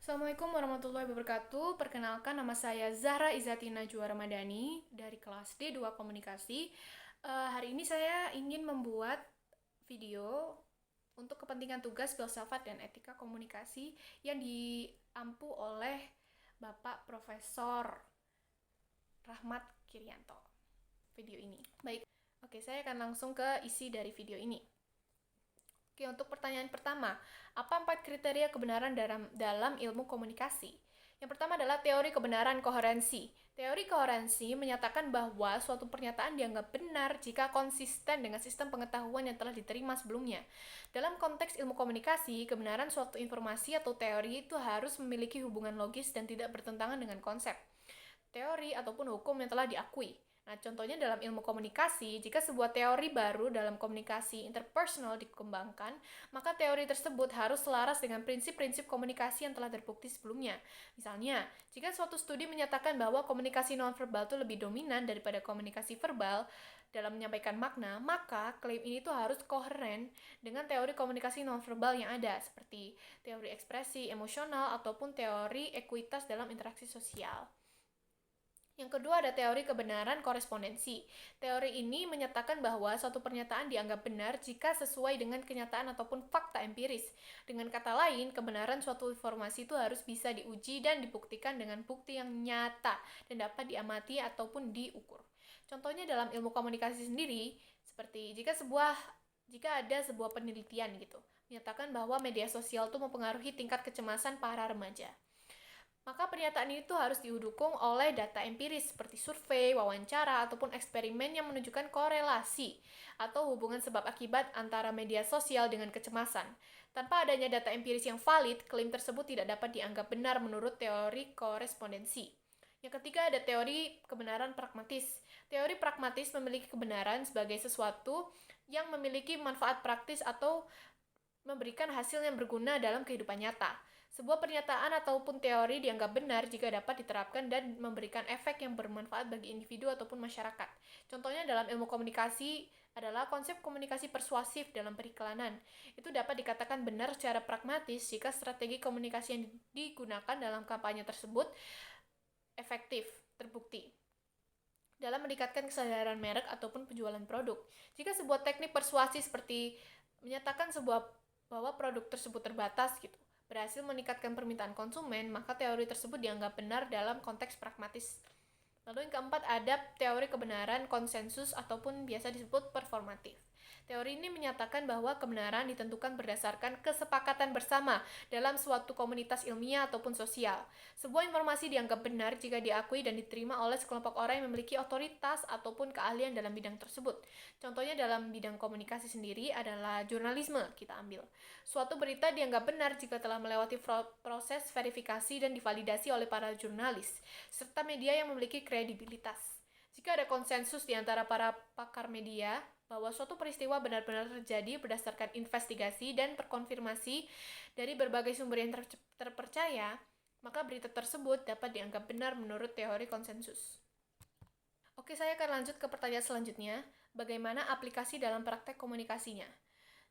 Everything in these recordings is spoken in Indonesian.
Assalamualaikum warahmatullahi wabarakatuh. Perkenalkan, nama saya Zahra Izatina Najwa Ramadhani dari kelas D2 Komunikasi. Hari ini saya ingin membuat video untuk kepentingan tugas filsafat dan etika komunikasi yang diampu oleh Bapak Profesor Rahmat Kirianto. Video ini. Baik, oke, saya akan langsung ke isi dari video ini. Oke, untuk pertanyaan pertama, apa 4 kriteria kebenaran dalam ilmu komunikasi? Yang pertama adalah teori kebenaran koherensi. Teori koherensi menyatakan bahwa suatu pernyataan dianggap benar jika konsisten dengan sistem pengetahuan yang telah diterima sebelumnya. Dalam konteks ilmu komunikasi, kebenaran suatu informasi atau teori itu harus memiliki hubungan logis dan tidak bertentangan dengan konsep, teori, ataupun hukum yang telah diakui. Nah, contohnya dalam ilmu komunikasi, jika sebuah teori baru dalam komunikasi interpersonal dikembangkan, maka teori tersebut harus selaras dengan prinsip-prinsip komunikasi yang telah terbukti sebelumnya. Misalnya, jika suatu studi menyatakan bahwa komunikasi nonverbal itu lebih dominan daripada komunikasi verbal dalam menyampaikan makna, maka klaim ini tuh harus koheren dengan teori komunikasi nonverbal yang ada, seperti teori ekspresi emosional ataupun teori ekuitas dalam interaksi sosial. Yang kedua ada teori kebenaran korespondensi. Teori ini menyatakan bahwa suatu pernyataan dianggap benar jika sesuai dengan kenyataan ataupun fakta empiris. Dengan kata lain, kebenaran suatu informasi itu harus bisa diuji dan dibuktikan dengan bukti yang nyata dan dapat diamati ataupun diukur. Contohnya dalam ilmu komunikasi sendiri, seperti jika ada sebuah penelitian gitu, menyatakan bahwa media sosial itu mempengaruhi tingkat kecemasan para remaja. Maka pernyataan itu harus didukung oleh data empiris seperti survei, wawancara, ataupun eksperimen yang menunjukkan korelasi atau hubungan sebab akibat antara media sosial dengan kecemasan. Tanpa adanya data empiris yang valid, klaim tersebut tidak dapat dianggap benar menurut teori korespondensi. Yang ketiga ada teori kebenaran pragmatis. Teori pragmatis memiliki kebenaran sebagai sesuatu yang memiliki manfaat praktis atau memberikan hasil yang berguna dalam kehidupan nyata. Sebuah pernyataan ataupun teori dianggap benar jika dapat diterapkan dan memberikan efek yang bermanfaat bagi individu ataupun masyarakat. Contohnya dalam ilmu komunikasi adalah konsep komunikasi persuasif dalam periklanan. Itu dapat dikatakan benar secara pragmatis jika strategi komunikasi yang digunakan dalam kampanye tersebut efektif, terbukti dalam meningkatkan kesadaran merek ataupun penjualan produk. Jika sebuah teknik persuasi seperti menyatakan bahwa produk tersebut terbatas gitu, berhasil meningkatkan permintaan konsumen, maka teori tersebut dianggap benar dalam konteks pragmatis. Lalu yang keempat ada teori kebenaran konsensus ataupun biasa disebut performatif. Teori ini menyatakan bahwa kebenaran ditentukan berdasarkan kesepakatan bersama dalam suatu komunitas ilmiah ataupun sosial. Sebuah informasi dianggap benar jika diakui dan diterima oleh sekelompok orang yang memiliki otoritas ataupun keahlian dalam bidang tersebut. Contohnya dalam bidang komunikasi sendiri adalah jurnalisme kita ambil. Suatu berita dianggap benar jika telah melewati proses verifikasi dan divalidasi oleh para jurnalis, serta media yang memiliki kredibilitas. Jika ada konsensus di antara para pakar media bahwa suatu peristiwa benar-benar terjadi berdasarkan investigasi dan terkonfirmasi dari berbagai sumber yang terpercaya, maka berita tersebut dapat dianggap benar menurut teori konsensus. Oke, saya akan lanjut ke pertanyaan selanjutnya. Bagaimana aplikasi dalam praktek komunikasinya?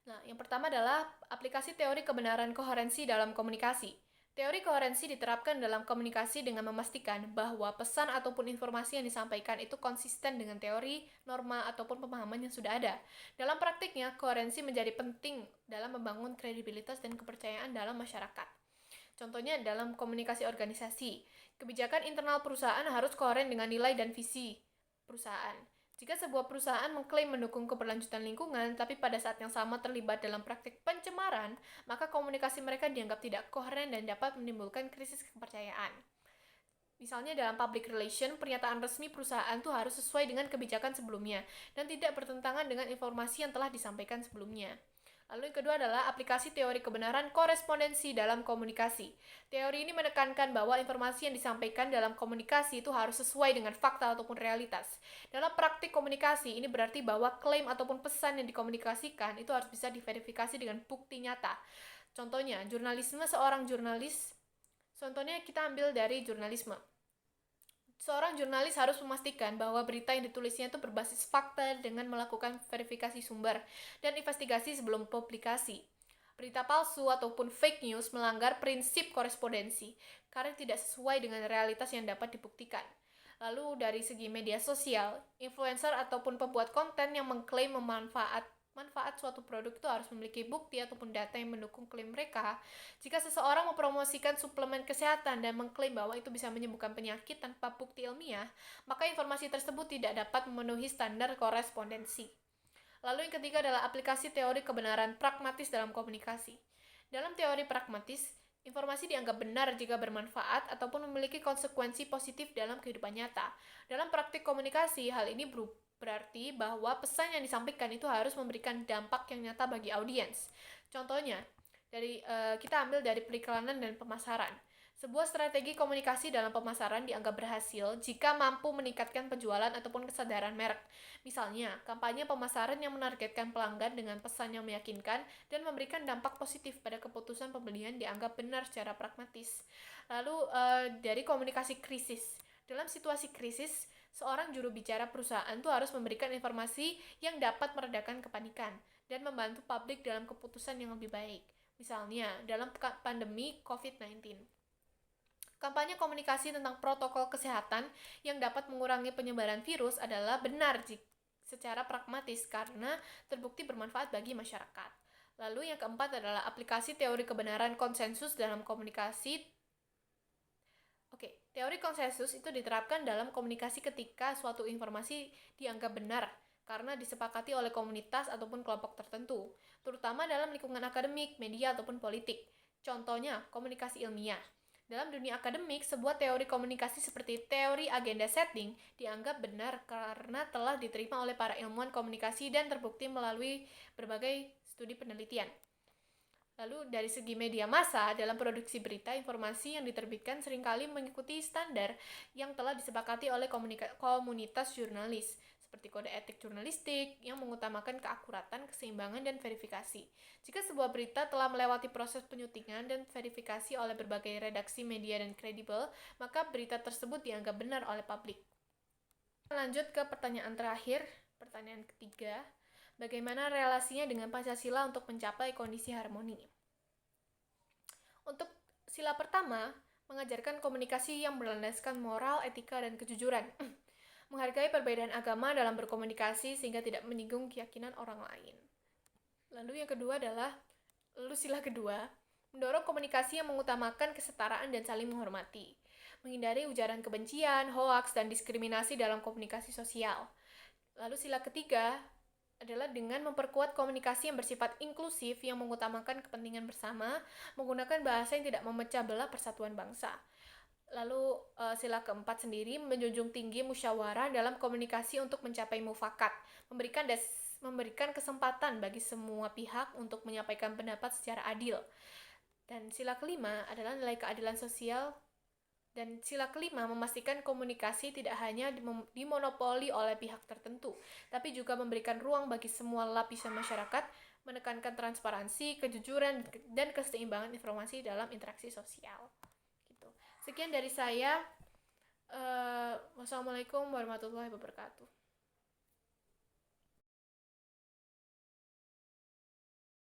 Nah, yang pertama adalah aplikasi teori kebenaran koherensi dalam komunikasi. Teori koherensi diterapkan dalam komunikasi dengan memastikan bahwa pesan ataupun informasi yang disampaikan itu konsisten dengan teori, norma, ataupun pemahaman yang sudah ada. Dalam praktiknya, koherensi menjadi penting dalam membangun kredibilitas dan kepercayaan dalam masyarakat. Contohnya dalam komunikasi organisasi, kebijakan internal perusahaan harus koheren dengan nilai dan visi perusahaan. Jika sebuah perusahaan mengklaim mendukung keberlanjutan lingkungan, tapi pada saat yang sama terlibat dalam praktik pencemaran, maka komunikasi mereka dianggap tidak koheren dan dapat menimbulkan krisis kepercayaan. Misalnya dalam public relation, pernyataan resmi perusahaan itu harus sesuai dengan kebijakan sebelumnya dan tidak bertentangan dengan informasi yang telah disampaikan sebelumnya. Lalu yang kedua adalah aplikasi teori kebenaran korespondensi dalam komunikasi. Teori ini menekankan bahwa informasi yang disampaikan dalam komunikasi itu harus sesuai dengan fakta ataupun realitas. Dalam praktik komunikasi, ini berarti bahwa klaim ataupun pesan yang dikomunikasikan itu harus bisa diverifikasi dengan bukti nyata. Contohnya, contohnya kita ambil dari jurnalisme. Seorang jurnalis harus memastikan bahwa berita yang ditulisnya itu berbasis fakta dengan melakukan verifikasi sumber dan investigasi sebelum publikasi. Berita palsu ataupun fake news melanggar prinsip korespondensi karena tidak sesuai dengan realitas yang dapat dibuktikan. Lalu dari segi media sosial, influencer ataupun pembuat konten yang mengklaim manfaat suatu produk itu harus memiliki bukti ataupun data yang mendukung klaim mereka. Jika seseorang mempromosikan suplemen kesehatan dan mengklaim bahwa itu bisa menyembuhkan penyakit tanpa bukti ilmiah, maka informasi tersebut tidak dapat memenuhi standar korespondensi. Lalu yang ketiga adalah aplikasi teori kebenaran pragmatis dalam komunikasi. Dalam teori pragmatis, informasi dianggap benar jika bermanfaat ataupun memiliki konsekuensi positif dalam kehidupan nyata. Dalam praktik komunikasi, hal ini berarti bahwa pesan yang disampaikan itu harus memberikan dampak yang nyata bagi audiens. Contohnya, kita ambil dari periklanan dan pemasaran. Sebuah strategi komunikasi dalam pemasaran dianggap berhasil jika mampu meningkatkan penjualan ataupun kesadaran merek. Misalnya, kampanye pemasaran yang menargetkan pelanggan dengan pesan yang meyakinkan dan memberikan dampak positif pada keputusan pembelian dianggap benar secara pragmatis. Lalu, dari komunikasi krisis. Dalam situasi krisis, seorang juru bicara perusahaan itu harus memberikan informasi yang dapat meredakan kepanikan dan membantu publik dalam keputusan yang lebih baik. Misalnya, dalam pandemi COVID-19. Kampanye komunikasi tentang protokol kesehatan yang dapat mengurangi penyebaran virus adalah benar secara pragmatis karena terbukti bermanfaat bagi masyarakat. Lalu yang keempat adalah aplikasi teori kebenaran konsensus dalam komunikasi. Teori konsensus itu diterapkan dalam komunikasi ketika suatu informasi dianggap benar karena disepakati oleh komunitas ataupun kelompok tertentu, terutama dalam lingkungan akademik, media, ataupun politik. Contohnya, komunikasi ilmiah. Dalam dunia akademik, sebuah teori komunikasi seperti teori agenda setting dianggap benar karena telah diterima oleh para ilmuwan komunikasi dan terbukti melalui berbagai studi penelitian. Lalu dari segi media massa, dalam produksi berita, informasi yang diterbitkan seringkali mengikuti standar yang telah disepakati oleh komunitas jurnalis, seperti kode etik jurnalistik yang mengutamakan keakuratan, keseimbangan, dan verifikasi. Jika sebuah berita telah melewati proses penyutingan dan verifikasi oleh berbagai redaksi media dan kredibel, maka berita tersebut dianggap benar oleh publik. Lanjut ke pertanyaan terakhir, pertanyaan ketiga. Bagaimana relasinya dengan Pancasila untuk mencapai kondisi harmoni? Untuk sila pertama, mengajarkan komunikasi yang berlandaskan moral, etika, dan kejujuran. Menghargai perbedaan agama dalam berkomunikasi sehingga tidak menyinggung keyakinan orang lain. Lalu sila kedua, mendorong komunikasi yang mengutamakan kesetaraan dan saling menghormati. Menghindari ujaran kebencian, hoaks, dan diskriminasi dalam komunikasi sosial. Lalu sila ketiga adalah dengan memperkuat komunikasi yang bersifat inklusif yang mengutamakan kepentingan bersama, menggunakan bahasa yang tidak memecah belah persatuan bangsa. Lalu sila keempat sendiri menjunjung tinggi musyawarah dalam komunikasi untuk mencapai mufakat, memberikan kesempatan bagi semua pihak untuk menyampaikan pendapat secara adil. Dan sila kelima adalah nilai keadilan sosial. Dan sila kelima memastikan komunikasi tidak hanya dimonopoli oleh pihak tertentu, tapi juga memberikan ruang bagi semua lapisan masyarakat, menekankan transparansi, kejujuran, dan keseimbangan informasi dalam interaksi sosial. Gitu. Sekian dari saya. Wassalamualaikum warahmatullahi wabarakatuh.